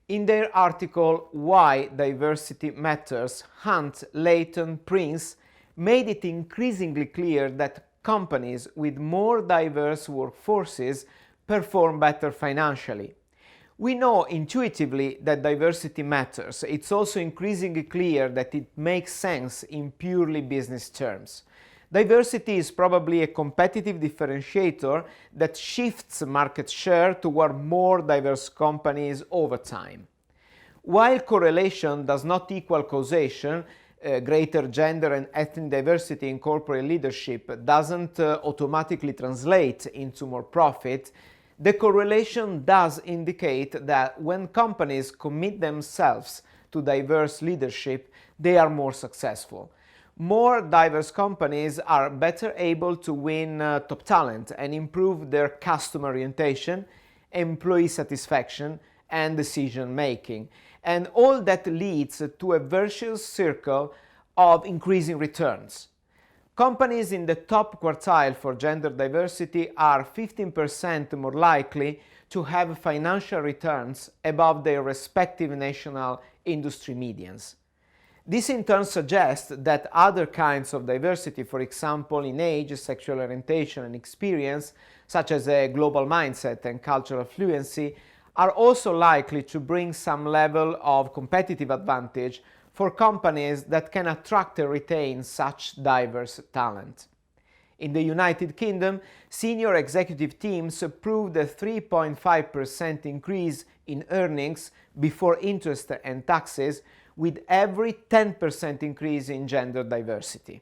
In their article Why Diversity Matters, Hunt, Leighton, Prince made it increasingly clear that companies with more diverse workforces perform better financially. We know intuitively that diversity matters. It's also increasingly clear that it makes sense in purely business terms. Diversity is probably a competitive differentiator that shifts market share toward more diverse companies over time. While correlation does not equal causation, greater gender and ethnic diversity in corporate leadership doesn't automatically translate into more profit, the correlation does indicate that when companies commit themselves to diverse leadership, they are more successful. More diverse companies are better able to win top talent and improve their customer orientation, employee satisfaction, and decision making. And all that leads to a virtuous circle of increasing returns. Companies in the top quartile for gender diversity are 15% more likely to have financial returns above their respective national industry medians. This in turn suggests that other kinds of diversity, for example in age, sexual orientation and experience, such as a global mindset and cultural fluency, are also likely to bring some level of competitive advantage for companies that can attract and retain such diverse talent. In the United Kingdom, senior executive teams proved a 3.5% increase in earnings before interest and taxes with every 10% increase in gender diversity.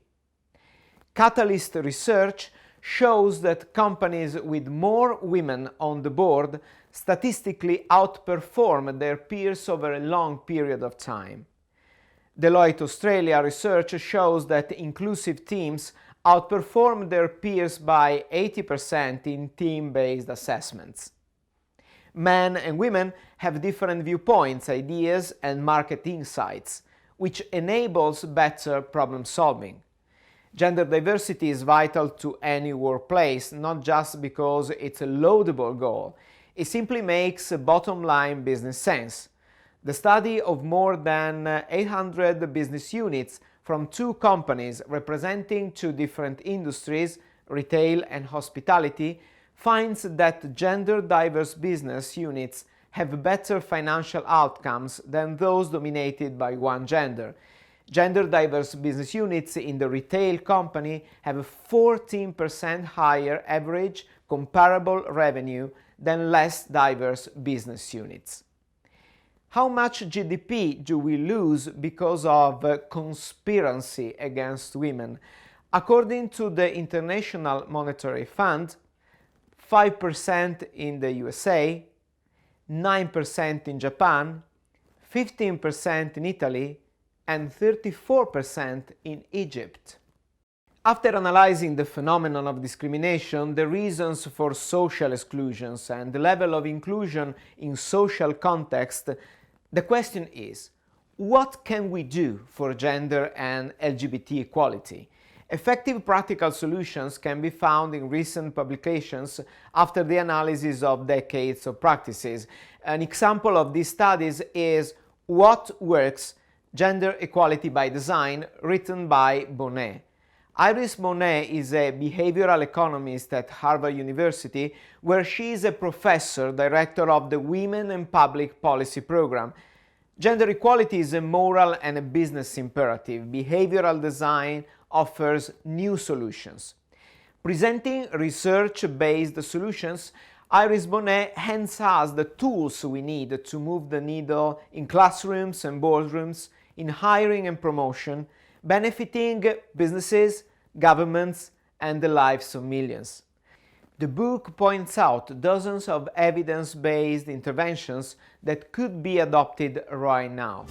Catalyst research shows that companies with more women on the board statistically outperform their peers over a long period of time. Deloitte Australia research shows that inclusive teams outperform their peers by 80% in team-based assessments. Men and women have different viewpoints, ideas, and market insights, which enables better problem solving. Gender diversity is vital to any workplace, not just because it's a laudable goal. It simply makes bottom-line business sense. The study of more than 800 business units from 2 companies representing 2 different industries, retail and hospitality, finds that gender-diverse business units have better financial outcomes than those dominated by one gender. Gender-diverse business units in the retail company have a 14% higher average comparable revenue than less diverse business units. How much GDP do we lose because of conspiracy against women? According to the International Monetary Fund, 5% in the USA, 9% in Japan, 15% in Italy, and 34% in Egypt. After analyzing the phenomenon of discrimination, the reasons for social exclusions, and the level of inclusion in social context, the question is, what can we do for gender and LGBT equality? Effective practical solutions can be found in recent publications after the analysis of decades of practices. An example of these studies is What Works? Gender Equality by Design, written by Bonnet. Iris Bonnet is a behavioral economist at Harvard University, where she is a professor, director of the Women and Public Policy program. Gender equality is a moral and a business imperative. Behavioral design offers new solutions. Presenting research-based solutions, Iris Bonnet hands us the tools we need to move the needle in classrooms and boardrooms, in hiring and promotion, benefiting businesses, governments, and the lives of millions. The book points out dozens of evidence-based interventions that could be adopted right now.